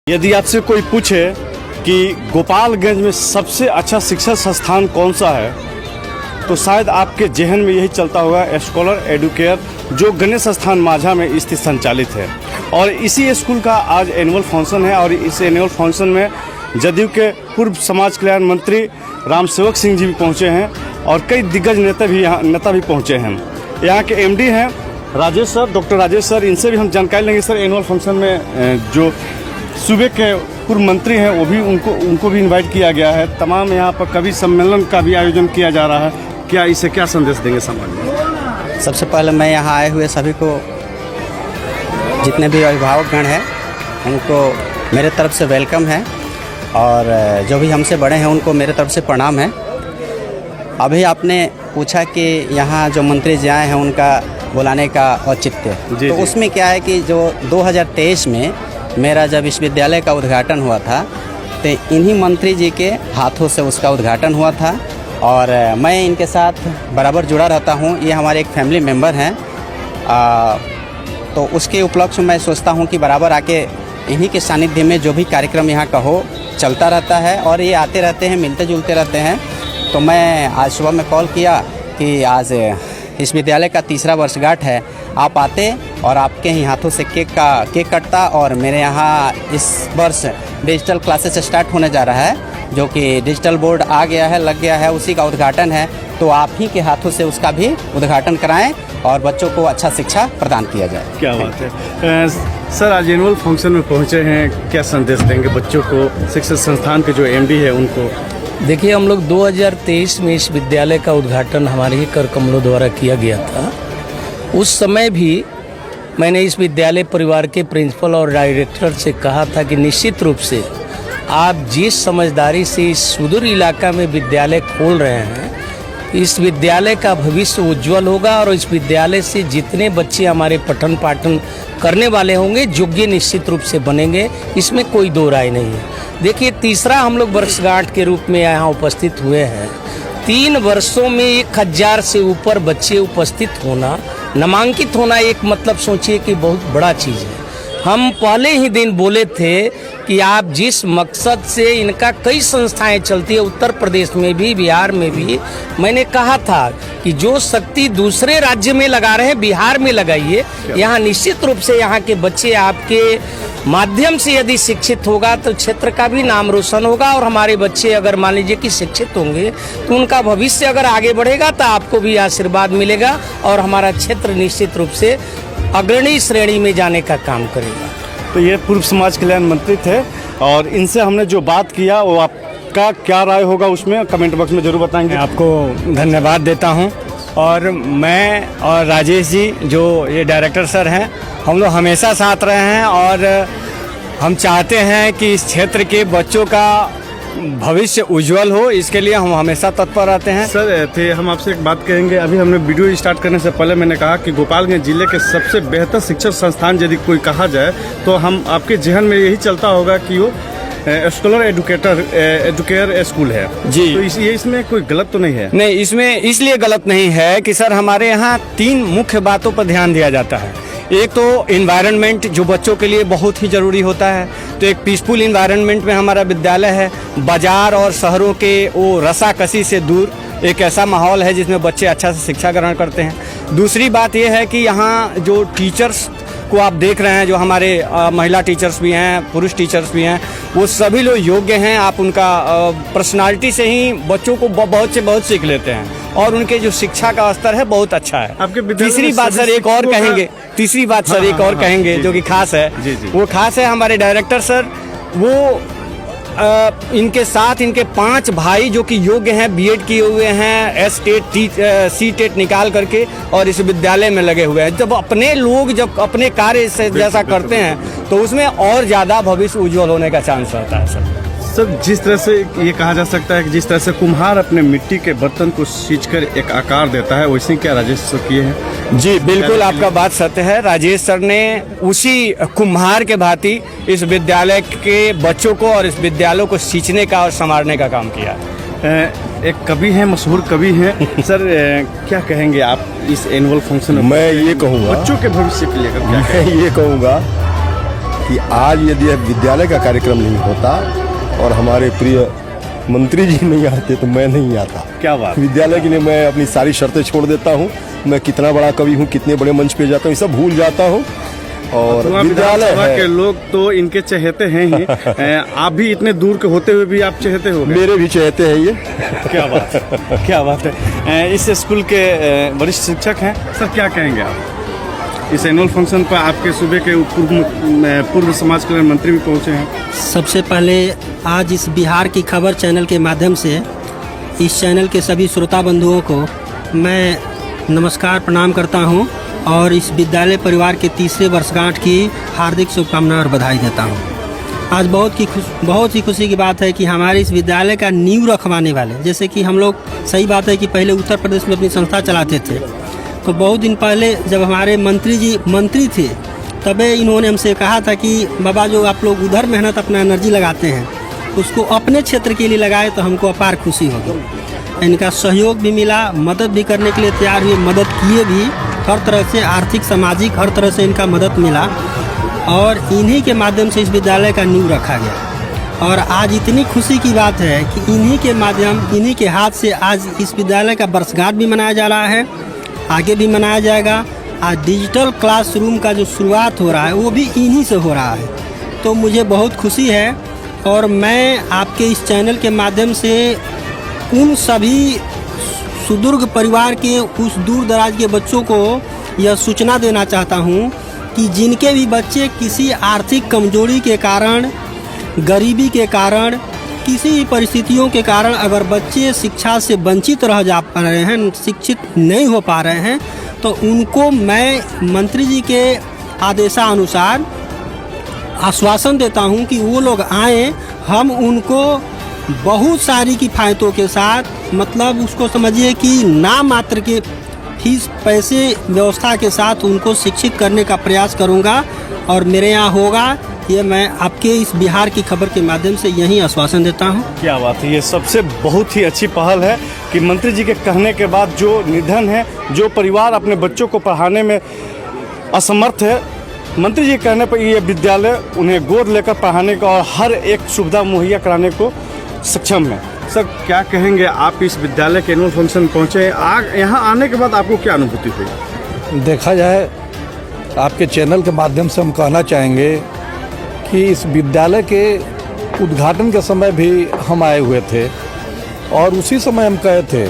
यदि आपसे कोई पूछे कि गोपालगंज में सबसे अच्छा शिक्षा संस्थान कौन सा है, तो शायद आपके जहन में यही चलता होगा स्कॉलर एडुकेयर, जो गणेश स्थान माझा में स्थित संचालित है। और इसी स्कूल का आज एनुअल फंक्शन है और इस एनुअल फंक्शन में जदयू के पूर्व समाज कल्याण मंत्री रामसेवक सिंह जी भी पहुंचे हैं और कई दिग्गज नेता भी पहुंचे हैं। यहाँ के एमडी हैं Rajesh sir, doctor Rajesh sir, इनसे भी हम जानकारी लेंगे। सर, एनुअल फंक्शन में जो सूबे के पूर्व मंत्री हैं वो भी उनको भी इनवाइट किया गया है। तमाम यहाँ पर कवि सम्मेलन का भी आयोजन किया जा रहा है। क्या इससे क्या संदेश देंगे समाज में? सबसे पहले मैं यहाँ आए हुए सभी को, जितने भी अभिभावकगण हैं, उनको मेरे तरफ से वेलकम है और जो भी हमसे बड़े हैं उनको मेरे तरफ से प्रणाम है। अभी आपने पूछा कि यहाँ जो मंत्री जी आए हैं उनका बुलाने का औचित्य, तो उसमें क्या है कि जो 2023 में मेरा जब विश्वविद्यालय का उद्घाटन हुआ था तो इन्हीं मंत्री जी के हाथों से उसका उद्घाटन हुआ था और मैं इनके साथ बराबर जुड़ा रहता हूँ। ये हमारे एक फैमिली मेम्बर हैं, तो उसके उपलक्ष्य में मैं सोचता हूँ कि बराबर आके इन्हीं के सानिध्य में जो भी कार्यक्रम यहाँ का हो चलता रहता है और ये आते रहते हैं, मिलते जुलते रहते हैं। तो मैं आज सुबह में कॉल किया कि आज इस विद्यालय का 3रा वर्षगांठ है, आप आते और आपके ही हाथों से केक कटता और मेरे यहाँ इस वर्ष डिजिटल क्लासेस स्टार्ट होने जा रहा है, जो कि डिजिटल बोर्ड आ गया है, लग गया है, उसी का उद्घाटन है। तो आप ही के हाथों से उसका भी उद्घाटन कराएं और बच्चों को अच्छा शिक्षा प्रदान किया जाए। क्या बात है। सर, आज एनुअल फंक्शन में पहुँचे हैं, क्या संदेश देंगे बच्चों को, शिक्षा संस्थान के जो एमडी है उनको? देखिए, हम लोग 2023 में इस विद्यालय का उद्घाटन हमारे ही कर कमलों द्वारा किया गया था। उस समय भी मैंने इस विद्यालय परिवार के प्रिंसिपल और डायरेक्टर से कहा था कि निश्चित रूप से आप जिस समझदारी से इस सुदूर इलाका में विद्यालय खोल रहे हैं, इस विद्यालय का भविष्य उज्जवल होगा और इस विद्यालय से जितने बच्चे हमारे पठन पाठन करने वाले होंगे योग्य निश्चित रूप से बनेंगे, इसमें कोई दो राय नहीं है। देखिए, 3रा हम लोग वर्षगांठ के रूप में यहाँ उपस्थित हुए हैं। 3 वर्षों में 1000 से ऊपर बच्चे उपस्थित होना, नामांकित होना, एक मतलब सोचिए कि बहुत बड़ा चीज़ है। हम पहले ही दिन बोले थे कि आप जिस मकसद से इनका कई संस्थाएं चलती है, उत्तर प्रदेश में भी, बिहार में भी, मैंने कहा था कि जो शक्ति दूसरे राज्य में लगा रहे हैं बिहार में लगाइए। यहाँ निश्चित रूप से यहाँ के बच्चे आपके माध्यम से यदि शिक्षित होगा तो क्षेत्र का भी नाम रोशन होगा और हमारे बच्चे अगर मान लीजिए कि शिक्षित होंगे तो उनका भविष्य अगर आगे बढ़ेगा तो आपको भी आशीर्वाद मिलेगा और हमारा क्षेत्र निश्चित रूप से अग्रणी श्रेणी में जाने का काम करेगा। तो ये पूर्व समाज कल्याण मंत्री थे और इनसे हमने जो बात किया वो आपका क्या राय होगा उसमें कमेंट बॉक्स में जरूर बताएंगे। आपको धन्यवाद देता हूं और मैं और राजेश जी जो ये डायरेक्टर सर हैं, हम लोग हमेशा साथ रहे हैं और हम चाहते हैं कि इस क्षेत्र के बच्चों का भविष्य उज्जवल हो, इसके लिए हम हमेशा तत्पर रहते हैं। सर, हम आपसे एक बात कहेंगे। अभी हमने वीडियो स्टार्ट करने से पहले मैंने कहा कि गोपालगंज जिले के सबसे बेहतर शिक्षण संस्थान यदि कोई कहा जाए तो हम आपके जहन में यही चलता होगा कि वो स्कॉलर एडुकेयर स्कूल है जी। तो इसमें कोई गलत तो नहीं है? नहीं, इसमें इसलिए गलत नहीं है कि सर हमारे यहाँ 3 मुख्य बातों पर ध्यान दिया जाता है। एक तो इन्वायरमेंट जो बच्चों के लिए बहुत ही ज़रूरी होता है, तो एक पीसफुल इन्वायरमेंट में हमारा विद्यालय है। बाजार और शहरों के वो रसाकसी से दूर एक ऐसा माहौल है जिसमें बच्चे अच्छा से शिक्षा ग्रहण करते हैं। दूसरी बात यह है कि यहाँ जो टीचर्स को आप देख रहे हैं, जो हमारे महिला टीचर्स भी हैं, पुरुष टीचर्स भी हैं, वो सभी लोग योग्य हैं। आप उनका पर्सनालिटी से ही बच्चों को बहुत से बहुत सीख लेते हैं और उनके जो शिक्षा का स्तर है बहुत अच्छा है। आपके तीसरी बात सर एक और कहेंगे, तीसरी बात सर एक और कहेंगे जो कि खास है, वो खास है हमारे डायरेक्टर सर, वो इनके साथ इनके 5 भाई जो कि योग्य हैं, बीएड किए हुए हैं, सी-टेट निकाल करके और इस विद्यालय में लगे हुए हैं। जब अपने लोग जब अपने कार्य से जैसा करते हैं तो उसमें और ज़्यादा भविष्य उज्जवल होने का चांस रहता है सर। जिस तरह से ये कहा जा सकता है कि जिस तरह से कुम्हार अपने मिट्टी के बर्तन को सींचकर एक आकार देता है, वैसे क्या राजेश सर किए हैं? जी बिल्कुल, आपका बात सत्य है। राजेश सर ने उसी कुम्हार के भांति इस विद्यालय के बच्चों को और इस विद्यालय को सींचने का और संवारने का काम किया। एक कवि हैं, मशहूर कवि हैं सर, क्या कहेंगे आप इस एनुअल फंक्शन में? मैं ये कहूँगा बच्चों के भविष्य के लिए मैं ये कहूँगा कि आज यदि यह विद्यालय का कार्यक्रम नहीं होता और हमारे प्रिय मंत्री जी नहीं आते तो मैं नहीं आता। क्या बात। विद्यालय के लिए मैं अपनी सारी शर्तें छोड़ देता हूँ। मैं कितना बड़ा कवि हूँ, कितने बड़े मंच पे जाता हूँ, ये सब भूल जाता हूँ। और विद्यालय के लोग तो इनके चहेते हैं ही। आप भी इतने दूर के होते हुए भी आप चहेते हो। मेरे भी चहेते हैं ये। क्या बात है, क्या बात है। इस स्कूल के वरिष्ठ शिक्षक हैं सर, क्या कहेंगे आप? इस एनुअल फंक्शन पर आपके सूबे के पूर्व समाज कल्याण मंत्री भी पहुंचे हैं। सबसे पहले आज इस बिहार की खबर चैनल के माध्यम से इस चैनल के सभी श्रोता बंधुओं को मैं नमस्कार प्रणाम करता हूं और इस विद्यालय परिवार के तीसरे वर्षगांठ की हार्दिक शुभकामनाएं और बधाई देता हूं। आज बहुत ही खुशी की बात है कि हमारे इस विद्यालय का नींव रखवाने वाले, जैसे कि हम लोग, सही बात है कि पहले उत्तर प्रदेश में अपनी संस्था चलाते थे, तो बहुत दिन पहले जब हमारे मंत्री जी मंत्री थे तबे इन्होंने हमसे कहा था कि बाबा जो आप लोग उधर मेहनत अपना एनर्जी लगाते हैं उसको अपने क्षेत्र के लिए लगाए तो हमको अपार खुशी होगी। इनका सहयोग भी मिला, मदद भी करने के लिए तैयार हुए, मदद किए भी, हर तरह से आर्थिक सामाजिक हर तरह से इनका मदद मिला और इन्हीं के माध्यम से इस विद्यालय का नींव रखा गया। और आज इतनी खुशी की बात है कि इन्हीं के माध्यम, इन्हीं के हाथ से आज इस विद्यालय का वर्षगांठ भी मनाया जा रहा है, आगे भी मनाया जाएगा। आज डिजिटल क्लासरूम का जो शुरुआत हो रहा है वो भी इन्हीं से हो रहा है, तो मुझे बहुत खुशी है। और मैं आपके इस चैनल के माध्यम से उन सभी सुदूर परिवार के उस दूर दराज के बच्चों को यह सूचना देना चाहता हूँ कि जिनके भी बच्चे किसी आर्थिक कमजोरी के कारण, गरीबी के कारण, किसी भी परिस्थितियों के कारण अगर बच्चे शिक्षा से वंचित रह जा पा रहे हैं, शिक्षित नहीं हो पा रहे हैं, तो उनको मैं मंत्री जी के आदेशानुसार आश्वासन देता हूं कि वो लोग आएँ, हम उनको बहुत सारी किफ़ायतों के साथ, मतलब उसको समझिए कि नाम मात्र के फीस पैसे व्यवस्था के साथ उनको शिक्षित करने का प्रयास करूंगा और मेरे यहाँ होगा। ये मैं आपके इस बिहार की खबर के माध्यम से यही आश्वासन देता हूँ। क्या बात है, ये सबसे बहुत ही अच्छी पहल है कि मंत्री जी के कहने के बाद जो निधन है, जो परिवार अपने बच्चों को पढ़ाने में असमर्थ है, मंत्री जी के कहने पर ये विद्यालय उन्हें गोद लेकर पढ़ाने का और हर एक सुविधा मुहैया कराने को सक्षम है। सर, क्या कहेंगे आप? इस विद्यालय के एनुअल फंक्शन पहुँचे, यहाँ आने के बाद आपको क्या अनुभूति हुई? देखा जाए, आपके चैनल के माध्यम से हम कहना चाहेंगे कि इस विद्यालय के उद्घाटन के समय भी हम आए हुए थे और उसी समय हम कहे थे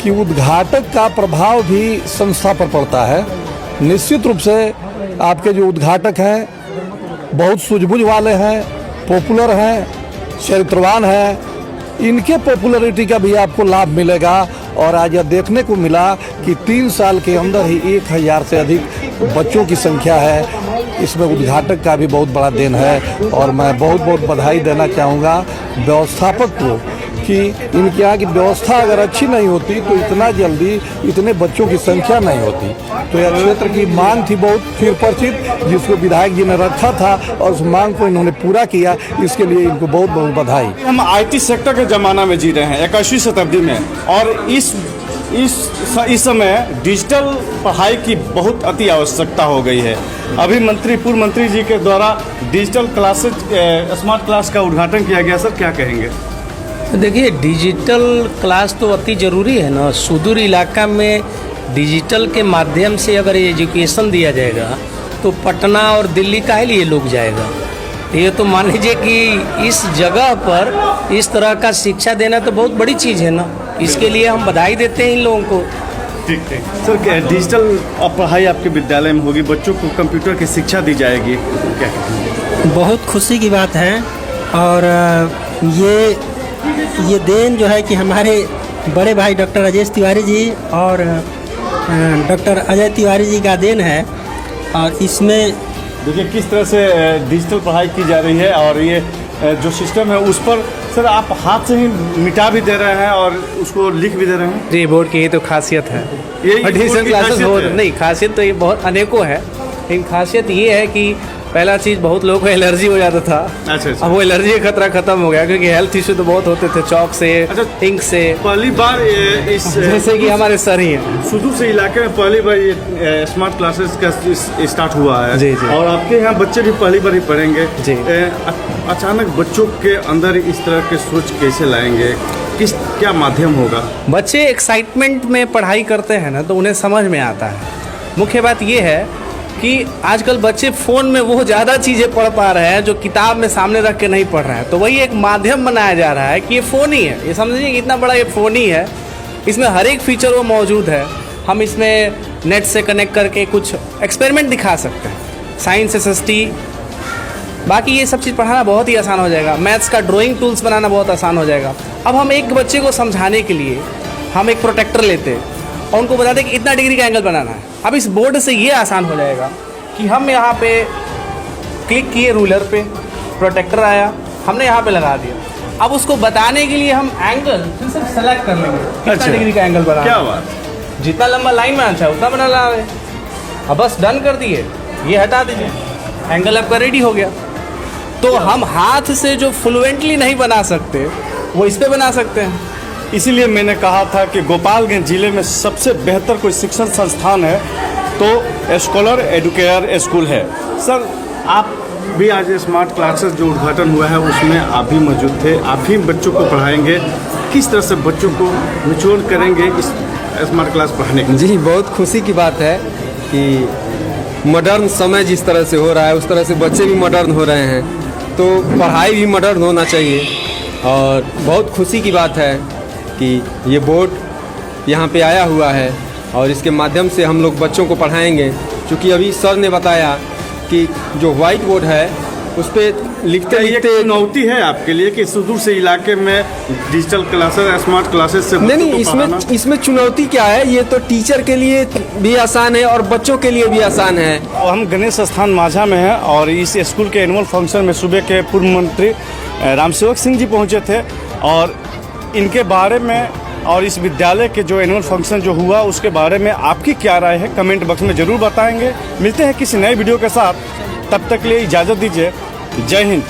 कि उद्घाटक का प्रभाव भी संस्था पर पड़ता है। निश्चित रूप से आपके जो उद्घाटक हैं बहुत सूझबूझ वाले हैं, पॉपुलर हैं, चरित्रवान हैं, इनके पॉपुलैरिटी का भी आपको लाभ मिलेगा। और आज यह देखने को मिला कि 3 साल के अंदर ही 1000 से अधिक बच्चों की संख्या है। इसमें उद्घाटक का भी बहुत बड़ा देन है और मैं बहुत बहुत बधाई देना चाहूँगा व्यवस्थापक को कि इनके यहाँ की व्यवस्था अगर अच्छी नहीं होती तो इतना जल्दी इतने बच्चों की संख्या नहीं होती। तो यह क्षेत्र की मांग थी बहुत चिरपरिचित, जिसको विधायक जी ने रखा था और उस मांग को इन्होंने पूरा किया, इसके लिए इनको बहुत बहुत बधाई। हम IT सेक्टर के ज़माना में जी रहे हैं 21वीं शताब्दी में, और इस समय डिजिटल पढ़ाई की बहुत अति आवश्यकता हो गई है। अभी पूर्व मंत्री जी के द्वारा डिजिटल क्लासेज, स्मार्ट क्लास का उद्घाटन किया गया। सर, क्या कहेंगे? देखिए, डिजिटल क्लास तो अति ज़रूरी है ना। सुदूर इलाका में डिजिटल के माध्यम से अगर एजुकेशन दिया जाएगा तो पटना और दिल्ली काहे लिए लोग जाएगा। ये तो मान लीजिए कि इस जगह पर इस तरह का शिक्षा देना तो बहुत बड़ी चीज़ है ना। इसके लिए हम बधाई देते हैं इन लोगों को। ठीक ठीक। सर, क्या डिजिटल पढ़ाई आपके विद्यालय में होगी, बच्चों को कंप्यूटर की शिक्षा दी जाएगी, क्या? बहुत खुशी की बात है और ये देन जो है कि हमारे बड़े भाई डॉक्टर राजेश तिवारी जी और डॉक्टर अजय तिवारी जी का देन है। और इसमें देखिए किस तरह से डिजिटल पढ़ाई की जा रही है और ये जो सिस्टम है उस पर सर आप हाथ से ही मिटा भी दे रहे हैं और उसको लिख भी दे रहे हैं। जी, बोर्ड की ये तो खासियत है। ये डिजिटल क्लासेस नहीं, खासियत तो ये बहुत अनेकों है, लेकिन खासियत ये है कि पहला चीज़ बहुत लोगों को एलर्जी हो जाता था। अच्छा अब वो एलर्जी का खतरा खत्म हो गया, क्योंकि हेल्थ इश्यू तो बहुत होते थे चौक से, इंक से। पहली बार इस जैसे कि हमारे सर ही हैं। सुदूर से इलाके में पहली बार ये स्मार्ट क्लासेस का स्टार्ट हुआ है। जी, जी। और आपके यहाँ बच्चे भी पहली बार ही पढ़ेंगे। जी। अचानक बच्चों के अंदर इस तरह के सोच कैसे लाएंगे, क्या माध्यम होगा? बच्चे एक्साइटमेंट में पढ़ाई करते हैं ना, तो उन्हें समझ में आता है। मुख्य बात ये है कि आजकल बच्चे फ़ोन में वो ज़्यादा चीज़ें पढ़ पा रहे हैं जो किताब में सामने रख के नहीं पढ़ रहे हैं। तो वही एक माध्यम बनाया जा रहा है कि ये फ़ोन ही है, ये समझिए कि इतना बड़ा ये फ़ोन ही है, इसमें हर एक फीचर वो मौजूद है। हम इसमें नेट से कनेक्ट करके कुछ एक्सपेरिमेंट दिखा सकते हैं, साइंस SST, बाकी ये सब चीज़ पढ़ाना बहुत ही आसान हो जाएगा। मैथ्स का ड्राइंग टूल्स बनाना बहुत आसान हो जाएगा। अब हम एक बच्चे को समझाने के लिए हम एक प्रोटेक्टर लेते हैं और उनको बताते हैं कि इतना डिग्री का एंगल बनाना है। अब इस बोर्ड से ये आसान हो जाएगा कि हम यहाँ पे क्लिक किए रूलर पे, प्रोटेक्टर आया, हमने यहाँ पे लगा दिया। अब उसको बताने के लिए हम एंगल सिर्फ सेलेक्ट कर लेंगे, कितना डिग्री का एंगल बनाना। क्या बात, जितना लंबा लाइन में अच्छा है उतना बना ला रहे। अब बस डन कर दिए, ये हटा दीजिए, एंगल आपका रेडी हो गया। तो हम हाथ से जो फ्लुएंटली नहीं बना सकते वो इस पे बना सकते हैं। इसीलिए मैंने कहा था कि गोपालगंज जिले में सबसे बेहतर कोई शिक्षण संस्थान है तो स्कॉलर एडुकेयर स्कूल है। सर, आप भी आज स्मार्ट क्लासेस जो उद्घाटन हुआ है उसमें आप भी मौजूद थे, आप ही बच्चों को पढ़ाएंगे। किस तरह से बच्चों को मैच्योर करेंगे इस स्मार्ट क्लास पढ़ाने के? जी, बहुत खुशी की बात है कि मॉडर्न समय जिस तरह से हो रहा है उस तरह से बच्चे भी मॉडर्न हो रहे हैं, तो पढ़ाई भी मॉडर्न होना चाहिए। और बहुत खुशी की बात है कि ये बोर्ड यहाँ पे आया हुआ है और इसके माध्यम से हम लोग बच्चों को पढ़ाएंगे। क्योंकि अभी सर ने बताया कि जो वाइट बोर्ड है उस पर लिखते लिखते चुनौती है आपके लिए कि सुदूर से इलाके में डिजिटल क्लासेस, स्मार्ट क्लासेस से नहीं, इसमें चुनौती क्या है, ये तो टीचर के लिए भी आसान है और बच्चों के लिए भी आसान है। और हम गणेश स्थान माझा में हैं और इस स्कूल के एनुअल फंक्शन में सूबे के पूर्व मंत्री रामसेवक सिंह जी पहुंचे थे और इनके बारे में और इस विद्यालय के जो एनुअल फंक्शन जो हुआ उसके बारे में आपकी क्या राय है कमेंट बॉक्स में ज़रूर बताएंगे। मिलते हैं किसी नए वीडियो के साथ, तब तक के लिए इजाज़त दीजिए। जय हिंद।